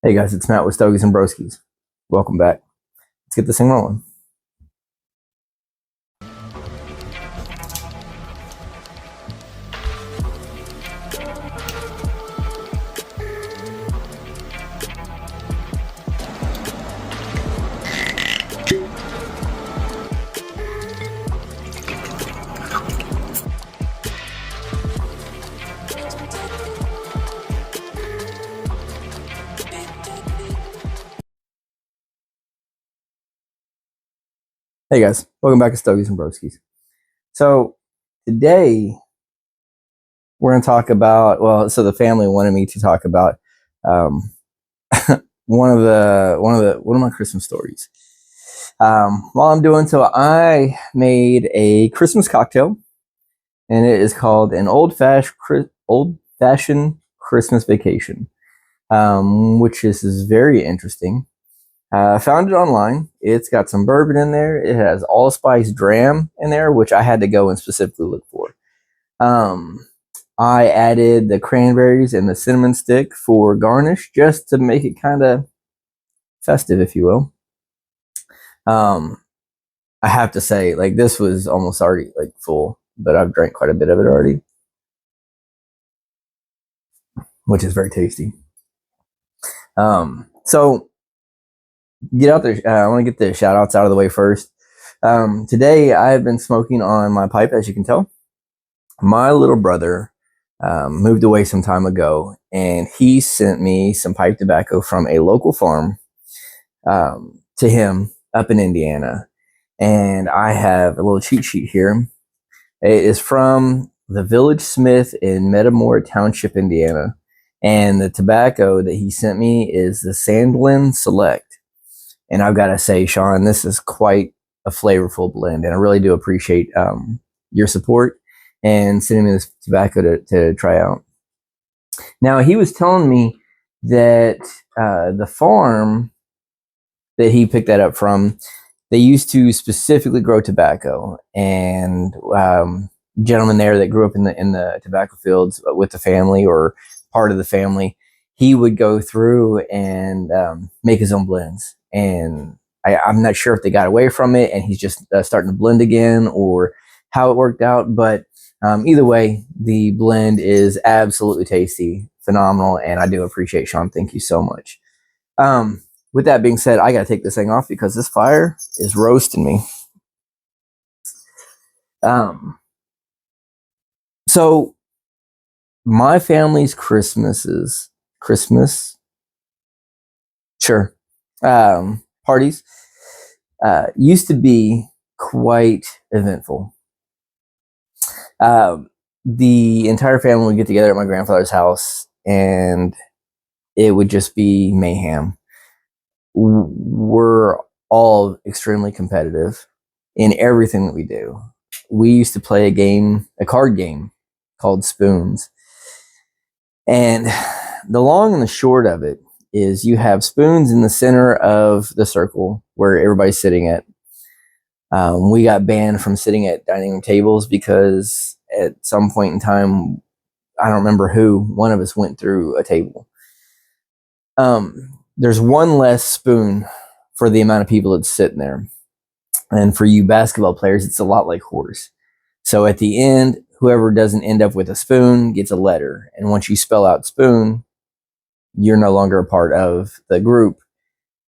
Hey guys, it's Matt with Stogies and Broskies. Welcome back. Let's get this thing rolling. Hey guys, welcome back to Stogies and Broskies. So today we're going to talk about, the family wanted me to talk about um, one of my Christmas stories. While I'm doing so, I made a Christmas cocktail, and it is called an old-fashioned Christmas vacation, which is very interesting. I found it online. It's got some bourbon in there. It has allspice dram in there, which I had to go and specifically look for. I added the cranberries and the cinnamon stick for garnish, just to make it kind of festive, if you will. I have to say, like, this was almost already like full, but I've drank quite a bit of it already, which is very tasty. So get out there. I want to get the shout outs out of the way first. Today I've been smoking on my pipe, as you can tell. My little brother moved away some time ago, and he sent me some pipe tobacco from a local farm to him up in Indiana. And I have a little cheat sheet here. It is from the Village Smith in Metamora Township, Indiana. And the tobacco that he sent me is the Sandlin Select. And I've got to say, Sean, this is quite a flavorful blend. And I really do appreciate your support and sending me this tobacco to try out. Now, he was telling me that the farm that he picked that up from, they used to specifically grow tobacco, and gentleman there that grew up in the tobacco fields with the family or part of the family, he would go through and make his own blends. And I'm not sure if they got away from it and he's just starting to blend again, or how it worked out. But either way, the blend is absolutely tasty, phenomenal, and I do appreciate Sean. Thank you so much. With that being said, I got to take this thing off because this fire is roasting me. So my family's Christmas, sure, parties used to be quite eventful. The entire family would get together at my grandfather's house, and it would just be mayhem. We're all extremely competitive in everything that we do. We used to play a card game called Spoons. And the long and the short of it is you have spoons in the center of the circle where everybody's sitting at. We got banned from sitting at dining room tables because at some point in time, I don't remember one of us went through a table. There's one less spoon for the amount of people that's sitting there. And for you basketball players, it's a lot like horse. So at the end, whoever doesn't end up with a spoon gets a letter. And once you spell out spoon, you're no longer a part of the group.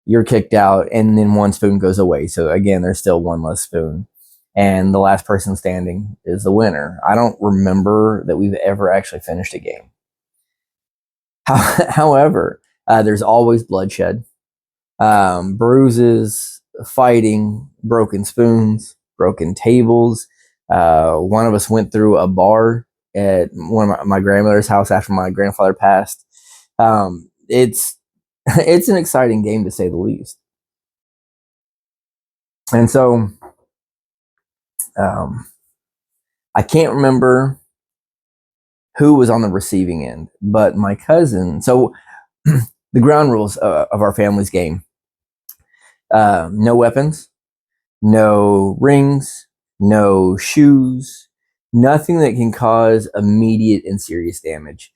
You're kicked out, and then one spoon goes away. So again, there's still one less spoon. And the last person standing is the winner. I don't remember that we've ever actually finished a game. However, there's always bloodshed, bruises, fighting, broken spoons, broken tables. One of us went through a bar at one of my grandmother's house after my grandfather passed. It's an exciting game, to say the least. And so I can't remember who was on the receiving end, but my cousin. So the ground rules of our family's game: no weapons, no rings, no shoes, nothing that can cause immediate and serious damage.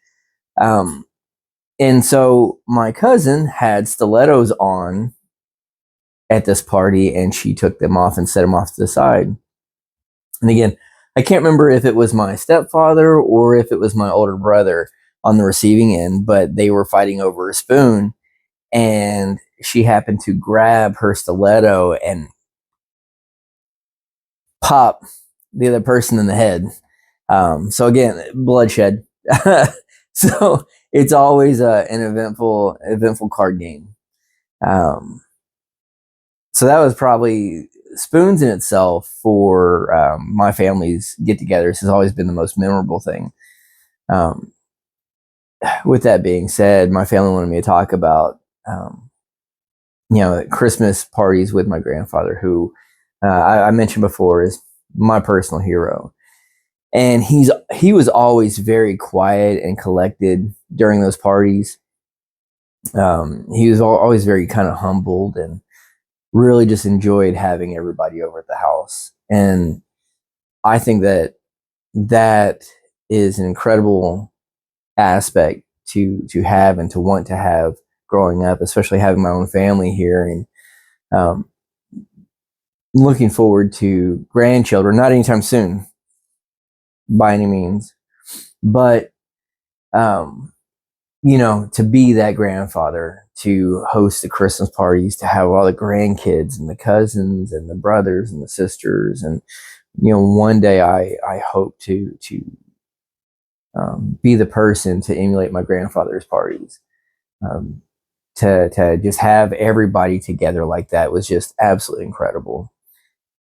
And so my cousin had stilettos on at this party, and she took them off and set them off to the side. And again, I can't remember if it was my stepfather or if it was my older brother on the receiving end, but they were fighting over a spoon, and she happened to grab her stiletto and pop the other person in the head. So again, bloodshed. So it's always an eventful card game. Um, so that was probably spoons in itself for my family's get-togethers has always been the most memorable thing. Um, with that being said, my family wanted me to talk about Christmas parties with my grandfather, who I mentioned before is my personal hero. And he was always very quiet and collected during those parties. He was always very kind of humbled and really just enjoyed having everybody over at the house. And I think that is an incredible aspect to have and to want to have growing up, especially having my own family here, and um, looking forward to grandchildren. Not anytime soon, by any means, but um, to be that grandfather, to host the Christmas parties, to have all the grandkids and the cousins and the brothers and the sisters, and one day I hope to be the person to emulate my grandfather's parties. Um, to just have everybody together like that was just absolutely incredible.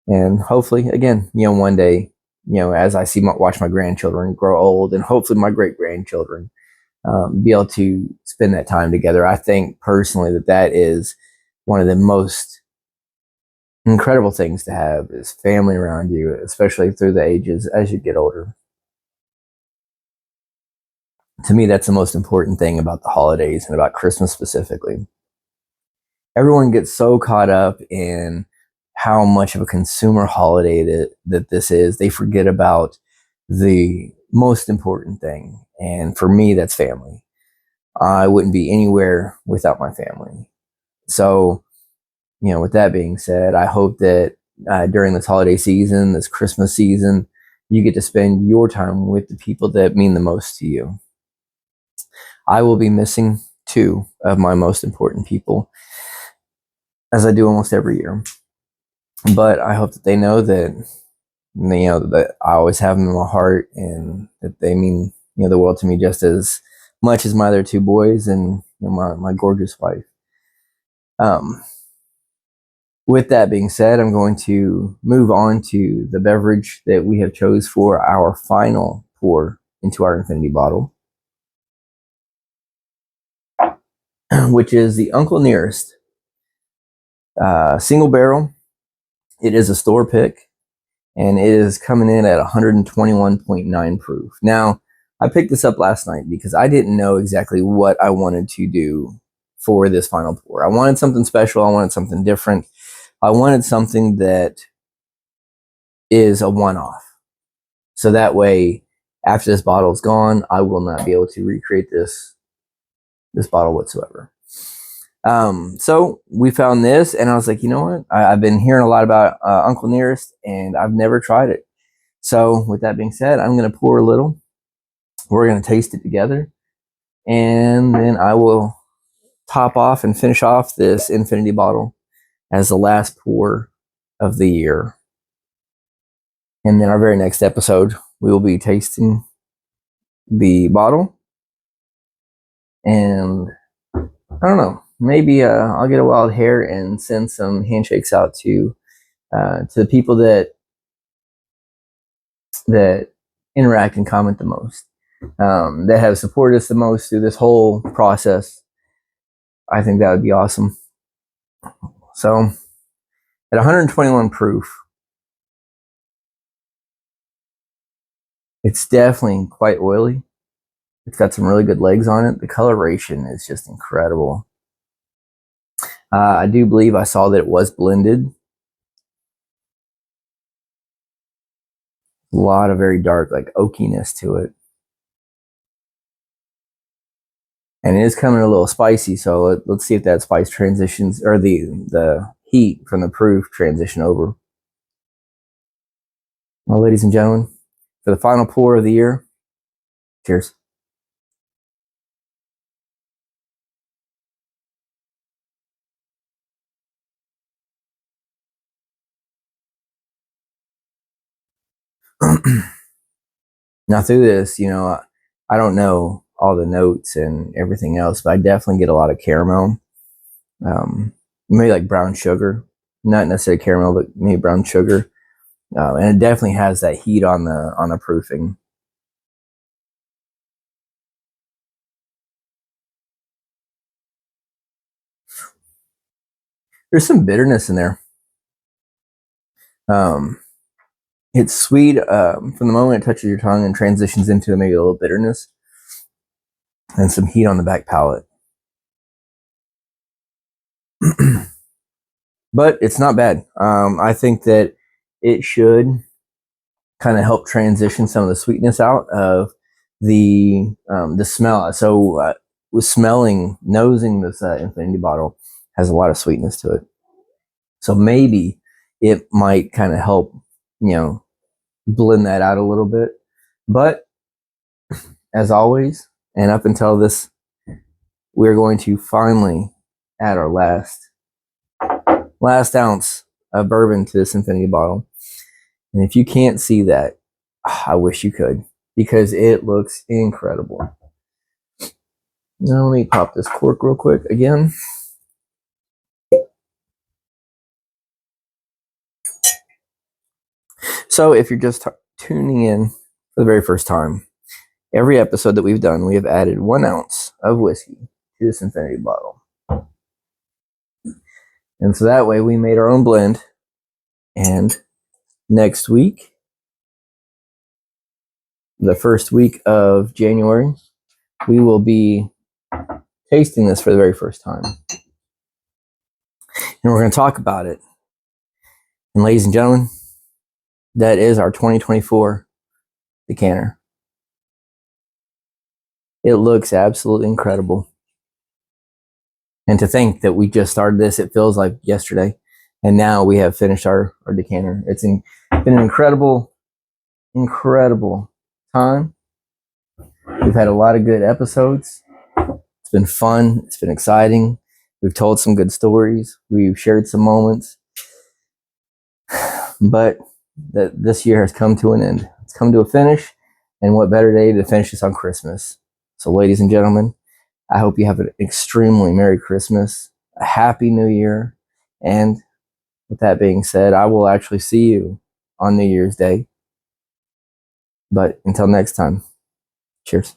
And hopefully, again, one day, as I watch my grandchildren grow old, and hopefully my great grandchildren be able to spend that time together. I think personally that is one of the most incredible things to have is family around you, especially through the ages as you get older. To me, that's the most important thing about the holidays and about Christmas specifically. Everyone gets so caught up in how much of a consumer holiday that this is, they forget about the most important thing. And for me, that's family. I wouldn't be anywhere without my family. So, with that being said, I hope that during this holiday season, this Christmas season, you get to spend your time with the people that mean the most to you. I will be missing two of my most important people, as I do almost every year. But I hope that they know that I always have them in my heart, and that they mean the world to me just as much as my other two boys and my gorgeous wife. With that being said, I'm going to move on to the beverage that we have chose for our final pour into our infinity bottle, which is the Uncle Nearest single barrel. It is a store pick, and it is coming in at 121.9 proof. Now, I picked this up last night because I didn't know exactly what I wanted to do for this final pour. I wanted something special. I wanted something different. I wanted something that is a one-off. So that way, after this bottle is gone, I will not be able to recreate this bottle whatsoever. So we found this, and I was like, you know what? I've been hearing a lot about Uncle Nearest, and I've never tried it. So with that being said, I'm going to pour a little. We're going to taste it together, and then I will top off and finish off this infinity bottle as the last pour of the year. And then our very next episode, we will be tasting the bottle, and I don't know, maybe I'll get a wild hair and send some handshakes out to the people that interact and comment the most, that have supported us the most through this whole process. I think that would be awesome. So at 121 proof, it's definitely quite oily. It's got some really good legs on it. The coloration is just incredible. I do believe I saw that it was blended. A lot of very dark, like oakiness to it. and it is coming a little spicy. So let's see if that spice transitions, or the heat from the proof transition over. Well, ladies and gentlemen, for the final pour of the year, cheers. Now through this, I don't know all the notes and everything else, but I definitely get a lot of caramel. Maybe like brown sugar, not necessarily caramel, but maybe brown sugar, and it definitely has that heat on the proofing. There's some bitterness in there. It's sweet from the moment it touches your tongue and transitions into maybe a little bitterness and some heat on the back palate. But it's not bad. I think that it should kind of help transition some of the sweetness out of the smell. So with nosing this Infinity bottle has a lot of sweetness to it. So maybe it might kind of help, blend that out a little bit. But as always, and up until this, we're going to finally add our last ounce of bourbon to this Infinity bottle. And if you can't see that, I wish you could, because it looks incredible. Now let me pop this cork real quick again. So if you're just tuning in for the very first time, every episode that we've done, we have added 1 ounce of whiskey to this Infinity bottle. And so that way we made our own blend. And next week, the first week of January, we will be tasting this for the very first time. And we're going to talk about it. And ladies and gentlemen, that is our 2024 decanter. It looks absolutely incredible. And to think that we just started this, it feels like yesterday. And now we have finished our decanter. It's been an incredible time. We've had a lot of good episodes. It's been fun. It's been exciting. We've told some good stories. We've shared some moments. But this year has come to an end. It's come to a finish. And what better day to finish this on Christmas? So, ladies and gentlemen, I hope you have an extremely Merry Christmas, a Happy New Year. And with that being said, I will actually see you on New Year's Day. But until next time, cheers.